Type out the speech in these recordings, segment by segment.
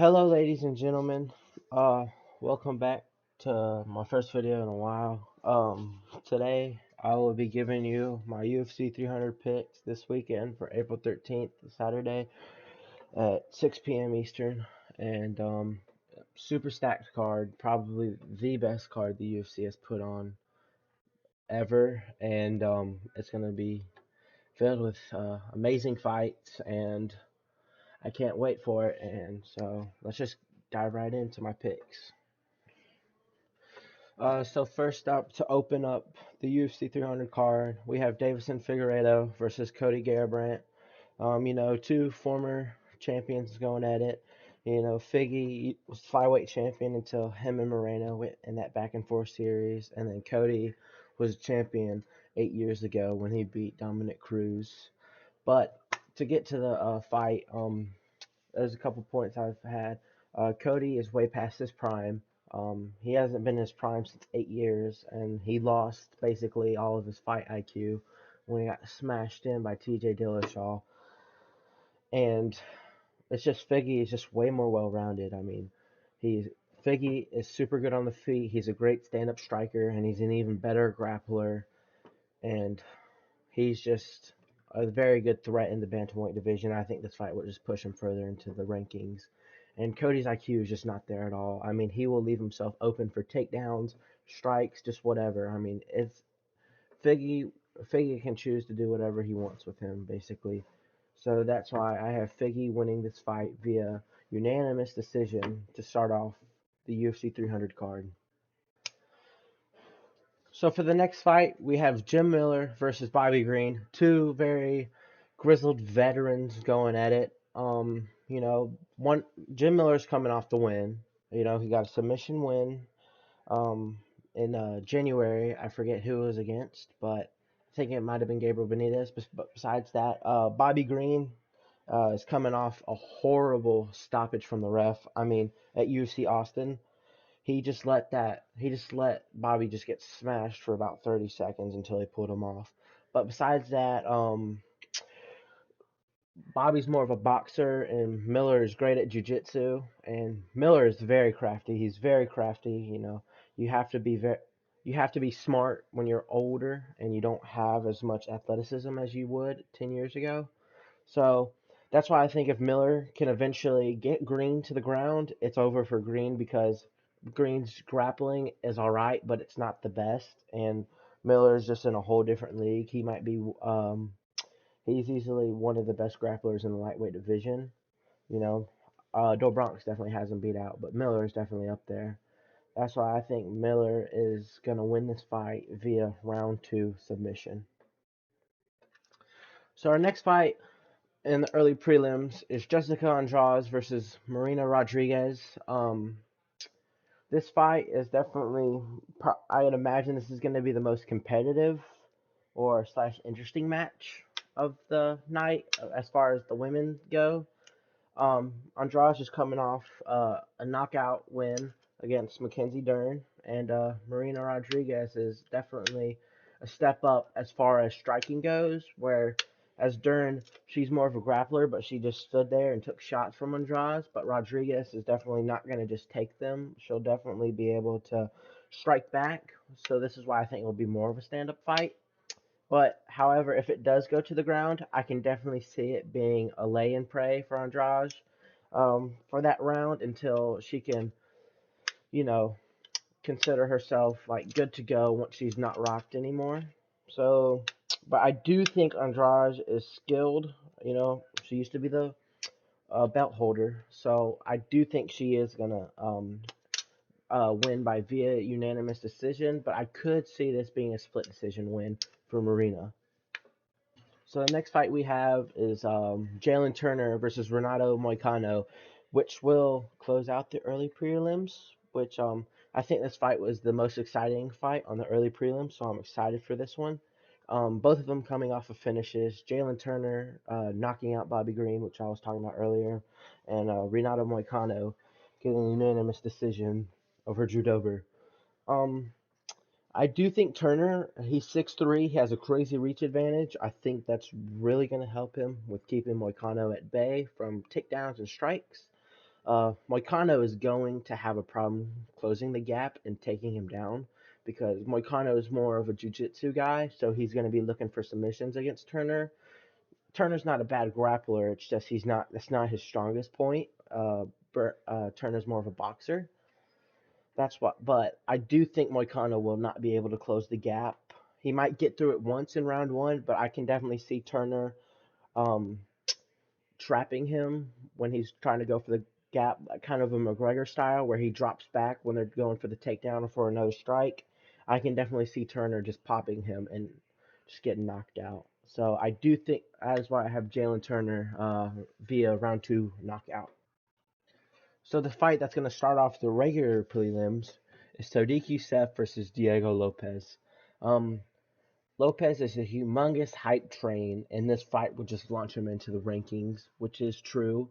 Hello, ladies and gentlemen. Uh, Welcome back to my first video in a while. Today I will be giving you my UFC 300 picks this weekend for April 13th, Saturday at 6 p.m. Eastern, and super stacked card, probably the best card the UFC has put on ever, and it's gonna be filled with amazing fights and I can't wait for it, and so let's just dive right into my picks. So first up, to open up the UFC 300 card, we have Davison Figueiredo versus Cody Garbrandt. Two former champions going at it. Figgy was flyweight champion until him and Moreno went in that back and forth series, and then Cody was champion 8 years ago when he beat Dominic Cruz. But to get to the fight, there's a couple points I've had. Cody is way past his prime. He hasn't been in his prime since 8 years, and he lost basically all of his fight IQ when he got smashed in by TJ Dillashaw. And it's just Figgy is just way more well-rounded. I mean, he's Figgy is super good on the feet. He's a great stand-up striker, and he's an even better grappler. And he's just a very good threat in the bantamweight division. I think this fight will just push him further into the rankings. And Cody's IQ is just not there at all. I mean, he will leave himself open for takedowns, strikes, just whatever. I mean, it's Figgy. Figgy can choose to do whatever he wants with him, basically. So that's why I have Figgy winning this fight via unanimous decision to start off the UFC 300 card. So for the next fight, we have Jim Miller versus Bobby Green, two very grizzled veterans going at it. One Jim Miller's coming off the win. He got a submission win um, in January. I forget who it was against, but I think it might have been Gabriel Benitez. But besides that, Bobby Green is coming off a horrible stoppage from the ref. I mean, at UFC Austin, he just let Bobby just get smashed for about 30 seconds until he pulled him off. But besides that, Bobby's more of a boxer and Miller is great at jiu-jitsu, and Miller is very crafty. He's very crafty, You have to be smart when you're older and you don't have as much athleticism as you would 10 years ago. So that's why I think if Miller can eventually get Green to the ground, it's over for Green because Green's grappling is all right, but it's not the best. And Miller's just in a whole different league. He's easily one of the best grapplers in the lightweight division. You know, Do Bronx definitely has him beat out, but Miller is definitely up there. That's why I think Miller is gonna win this fight via round two submission. So our next fight in the early prelims is Jessica Andrade versus Marina Rodriguez. This fight is definitely, I would imagine this is going to be the most competitive or slash interesting match of the night as far as the women go. Andrade is coming off a knockout win against Mackenzie Dern, and Marina Rodriguez is definitely a step up as far as striking goes. Where as Dern, she's more of a grappler, but she just stood there and took shots from Andrade. But Rodriguez is definitely not going to just take them. She'll definitely be able to strike back. So this is why I think it will be more of a stand-up fight. But however, if it does go to the ground, I can definitely see it being a lay and pray for Andrade for that round until she can, you know, consider herself like good to go once she's not rocked anymore. So, but I do think Andrade is skilled. She used to be the belt holder, so I do think she is gonna win by via unanimous decision. But I could see this being a split decision win for Marina. So the next fight we have is Jalen Turner versus Renato Moicano, which will close out the early prelims. Which I think this fight was the most exciting fight on the early prelims, so I'm excited for this one. Both of them coming off of finishes. Jalen Turner knocking out Bobby Green, which I was talking about earlier, and Renato Moicano getting a unanimous decision over Drew Dober. Um, I do think Turner, he's 6'3", he has a crazy reach advantage. I think that's really going to help him with keeping Moicano at bay from takedowns and strikes. Moicano is going to have a problem closing the gap and taking him down because Moicano is more of a jiu-jitsu guy, so he's going to be looking for submissions against Turner. Turner's not a bad grappler. It's just that's not his strongest point. Turner's more of a boxer. That's what. But I do think Moicano will not be able to close the gap. He might get through it once in round one, but I can definitely see Turner um, trapping him when he's trying to go for the gap, kind of a McGregor style, where he drops back when they're going for the takedown or for another strike. I can definitely see Turner just popping him and just getting knocked out. So I do think that is why I have Jalen Turner via round two knockout. So the fight that's going to start off the regular prelims is Sodiq Youssef versus Diego Lopez. Um, Lopez is a humongous hype train, and this fight will just launch him into the rankings, which is true.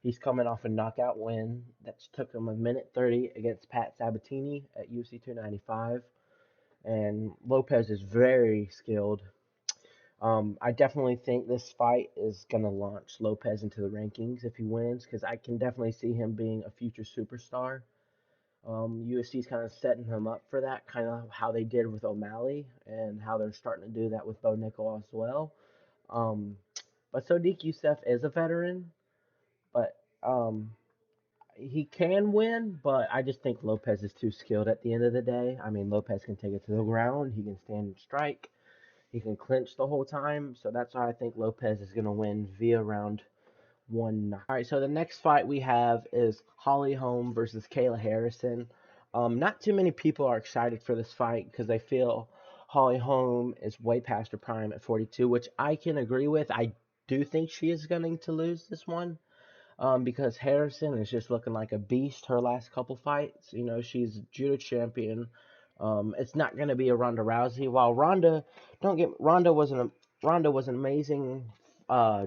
He's coming off a knockout win that took him a minute 30 against Pat Sabatini at UFC 295, and Lopez is very skilled. I definitely think this fight is going to launch Lopez into the rankings if he wins, because I can definitely see him being a future superstar. UFC's kind of setting him up for that, kind of how they did with O'Malley and how they're starting to do that with Bo Nickel as well. Um, but Sodiq Youssef is a veteran, but he can win, but I just think Lopez is too skilled at the end of the day. I mean, Lopez can take it to the ground, he can stand and strike, he can clinch the whole time, so that's why I think Lopez is going to win via round one. All right, so the next fight we have is Holly Holm versus Kayla Harrison. Not too many people are excited for this fight because they feel Holly Holm is way past her prime at 42, which I can agree with. I do think she is going to lose this one because Harrison is just looking like a beast her last couple fights. You know, she's judo champion. It's not going to be a Ronda Rousey. While Ronda was an amazing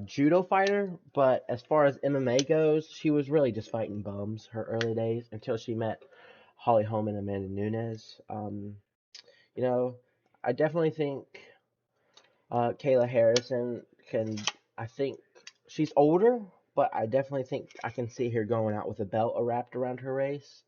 judo fighter, but as far as MMA goes, she was really just fighting bums her early days until she met Holly Holm and Amanda Nunes. You know, I definitely think Kayla Harrison can. I think she's older, but I definitely think I can see her going out with a belt wrapped around her waist,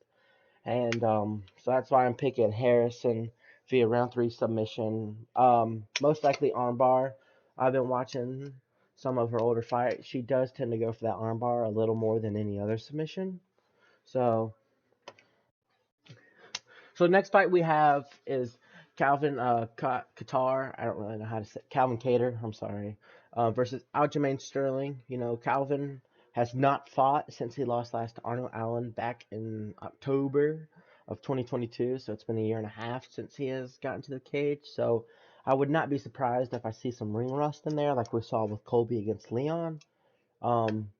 and so that's why I'm picking Harrison via round three submission. Most likely armbar. I've been watching some of her older fights. She does tend to go for that armbar a little more than any other submission. So So the next fight we have is Calvin Qatar. I don't really know how to say Calvin Cater. I'm sorry. Versus Aljamain Sterling. You know, Calvin has not fought since he lost last to Arnold Allen back in October of 2022. So it's been a year and a half since he has gotten to the cage. So I would not be surprised if I see some ring rust in there, like we saw with Colby against Leon. Um,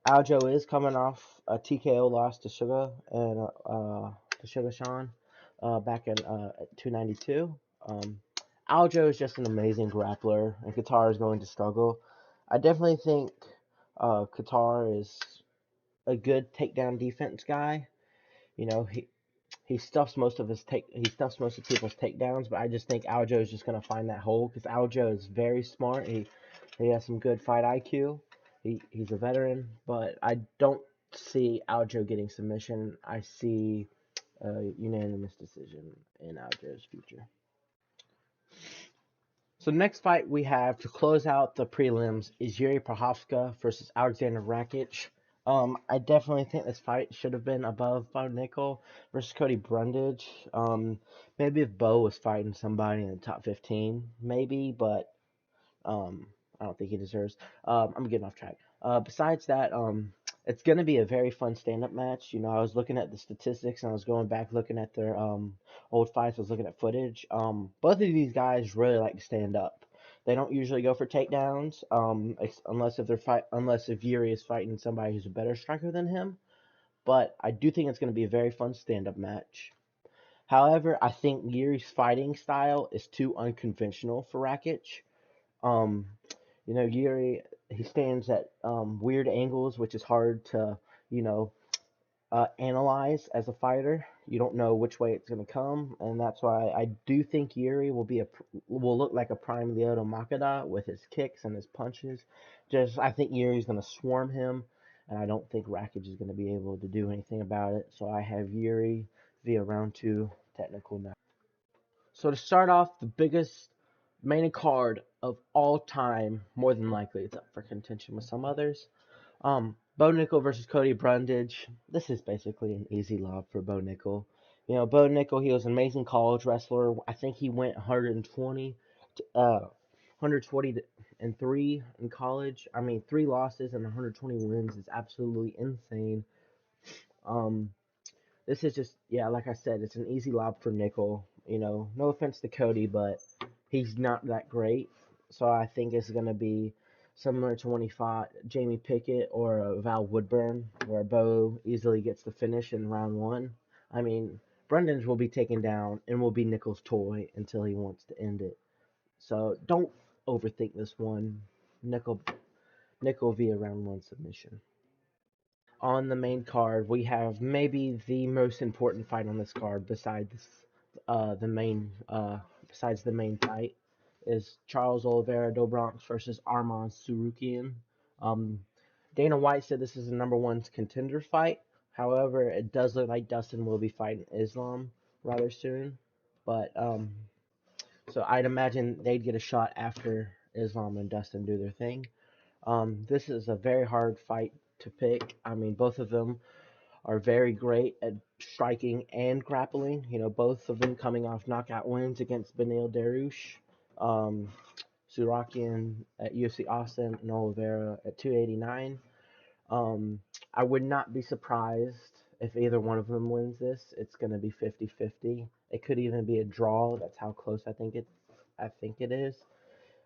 Aljo is coming off a TKO loss to Sugar and to Sugar Sean back in 292. Aljo is just an amazing grappler, and Qatar is going to struggle. I definitely think Qatar is a good takedown defense guy. You know, he stuffs most of people's takedowns, but I just think Aljo is just gonna find that hole because Aljo is very smart. He has some good fight IQ. He's a veteran, but I don't see Aljo getting submission. I see a unanimous decision in Aljo's future. So next fight we have to close out the prelims is Yuri Prochazka versus Alexander Rakic. I definitely think this fight should have been above Bo Nickel versus Cody Brundage. Maybe if Bo was fighting somebody in the top 15, maybe, but I don't think he deserves. I'm getting off track. Besides that, it's gonna be a very fun stand-up match. You know, I was looking at the statistics and I was going back looking at their old fights. I was looking at footage. Both of these guys really like to stand up. They don't usually go for takedowns, unless if Yuri is fighting somebody who's a better striker than him. But I do think it's going to be a very fun stand-up match. However, I think Yuri's fighting style is too unconventional for Rakic. Um, you know, Yuri, he stands at weird angles, which is hard to, you know, analyze as a fighter. You don't know which way it's going to come, and that's why I do think Yuri will look like a prime Lyoto Makeda with his kicks and his punches. Just I think Yuri's going to swarm him, and I don't think Rakic is going to be able to do anything about it. So I have Yuri via round two technical now. So to start off, the biggest main card of all time, more than likely, it's up for contention with some others. Bo Nickel versus Cody Brundage. This is basically an easy lob for Bo Nickel. You know, Bo Nickel, he was an amazing college wrestler. I think he went 120 and 3 in college. I mean, 3 losses and 120 wins is absolutely insane. Um, this is just, yeah, like I said, it's an easy lob for Nickel. You know, no offense to Cody, but he's not that great. So I think it's going to be similar to when he fought Jamie Pickett or Val Woodburn, where Bo easily gets the finish in round one. I mean, Brendan's will be taken down and will be Nickel's toy until he wants to end it. So don't overthink this one. Nickel, Nickel via round one submission. On the main card, we have maybe the most important fight on this card the main besides the main fight is Charles Oliveira do Bronx versus Arman Sarukian. Um, Dana White said this is a number one contender fight. However, it does look like Dustin will be fighting Islam rather soon. But so I'd imagine they'd get a shot after Islam and Dustin do their thing. This is a very hard fight to pick. I mean, both of them are very great at striking and grappling. You know, both of them coming off knockout wins against Benil Dariush, um, Surakian at UFC Austin, and Oliveira at 289. Um, I would not be surprised if either one of them wins this. It's going to be 50-50. It could even be a draw. That's how close I think it is.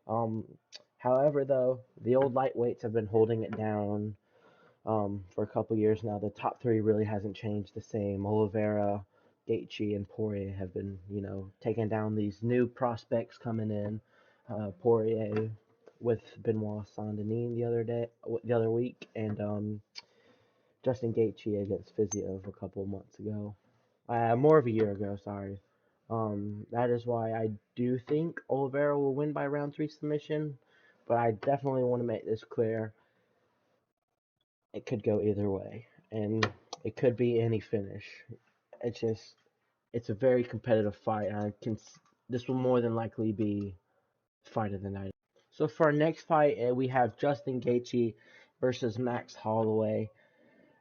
Um, However, though, the old lightweights have been holding it down for a couple years now. The top three really hasn't changed the same. Oliveira, Gaethje, and Poirier have been, you know, taking down these new prospects coming in. Poirier with Benoit Saint-Denis the other week, and Justin Gaethje against Fiziev a couple of months ago. More of a year ago, sorry. That is why I do think Oliveira will win by round three submission, but I definitely want to make this clear. It could go either way, and it could be any finish. It's just, it's a very competitive fight, and this will more than likely be fight of the night. So for our next fight, we have Justin Gaethje versus Max Holloway.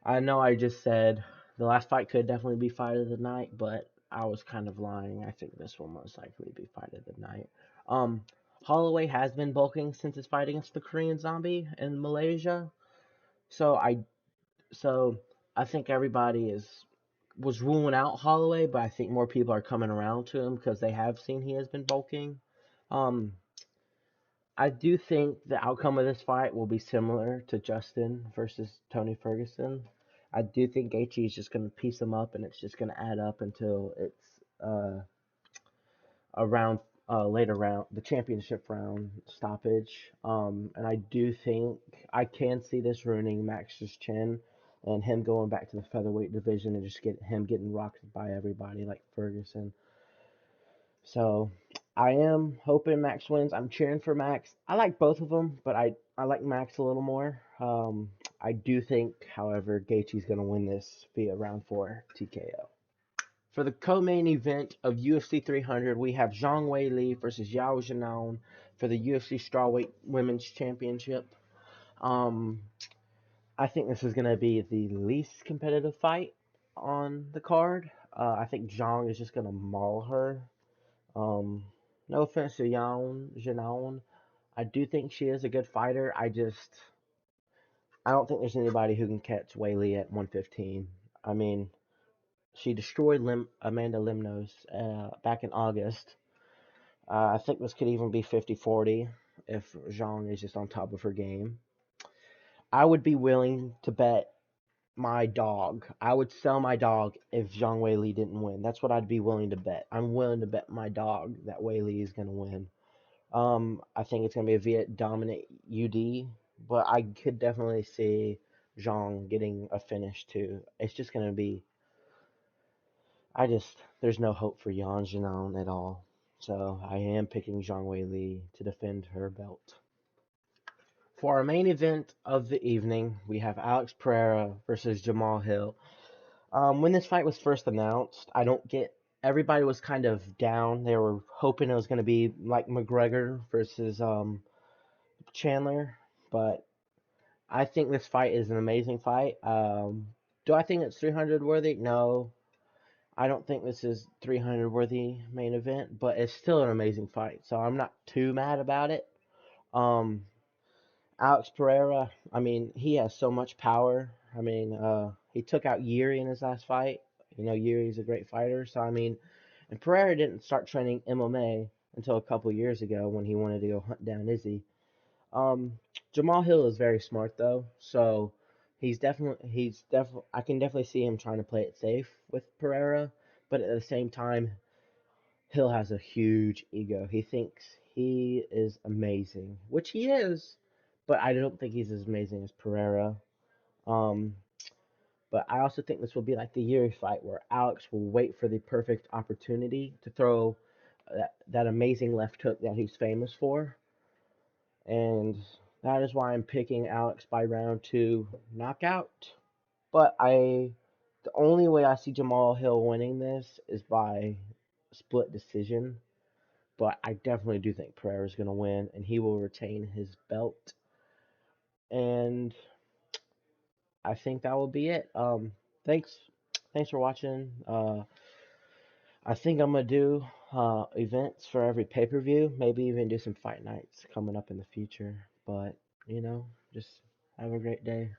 I know I just said the last fight could definitely be fight of the night, but I was kind of lying. I think this will most likely be fight of the night. Um, Holloway has been bulking since his fight against the Korean Zombie in Malaysia, so so I think everybody was ruling out Holloway, but I think more people are coming around to him because they have seen he has been bulking. Um, I do think the outcome of this fight will be similar to Justin versus Tony Ferguson. I do think Gaethje is just going to piece him up, and it's just going to add up until it's uh, around later round, the championship round stoppage. And I do think I can see this ruining Max's chin and him going back to the featherweight division and just getting rocked by everybody like Ferguson. So I am hoping Max wins. I'm cheering for Max. I like both of them, but I like Max a little more. I do think, however, Gaethje's going to win this via round 4 TKO. For the co-main event of UFC 300, we have Zhang Weili versus Yao Zhenan for the UFC Strawweight Women's Championship. Um, I think this is going to be the least competitive fight on the card. I think Zhang is just going to maul her. Um, no offense to Zhenan. I do think she is a good fighter. I don't think there's anybody who can catch Weili at 115. I mean, she destroyed Amanda Limnos back in August. I think this could even be 50-40 if Zhang is just on top of her game. I would be willing to bet my dog. I would sell my dog if Zhang Weili didn't win. That's what I'd be willing to bet. I'm willing to bet my dog that Weili is going to win. I think it's going to be a Viet dominant UD, but I could definitely see Zhang getting a finish too. It's just going to be, there's no hope for Yan Jinan at all. So I am picking Zhang Weili to defend her belt. For our main event of the evening, we have Alex Pereira versus Jamal Hill. When this fight was first announced, I don't get. Everybody was kind of down. They were hoping it was going to be like McGregor versus Chandler, but I think this fight is an amazing fight. Do I think it's 300 worthy? No, I don't think this is 300 worthy main event, but it's still an amazing fight. So I'm not too mad about it. Um, Alex Pereira, I mean, he has so much power. I mean, he took out Yuri in his last fight. You know, Yuri's a great fighter. So, I mean, and Pereira didn't start training MMA until a couple years ago when he wanted to go hunt down Izzy. Um, Jamal Hill is very smart though, so he's definitely I can definitely see him trying to play it safe with Pereira, but at the same time, Hill has a huge ego. He thinks he is amazing, which he is, but I don't think he's as amazing as Pereira. Um, but I also think this will be like the Yuri fight where Alex will wait for the perfect opportunity to throw that amazing left hook that he's famous for. And that is why I'm picking Alex by round two knockout. But the only way I see Jamal Hill winning this is by split decision. But I definitely do think Pereira's going to win, and he will retain his belt. And I think that will be it. Thanks for watching. I think I'm gonna do events for every pay-per-view. Maybe even do some fight nights coming up in the future. But just have a great day.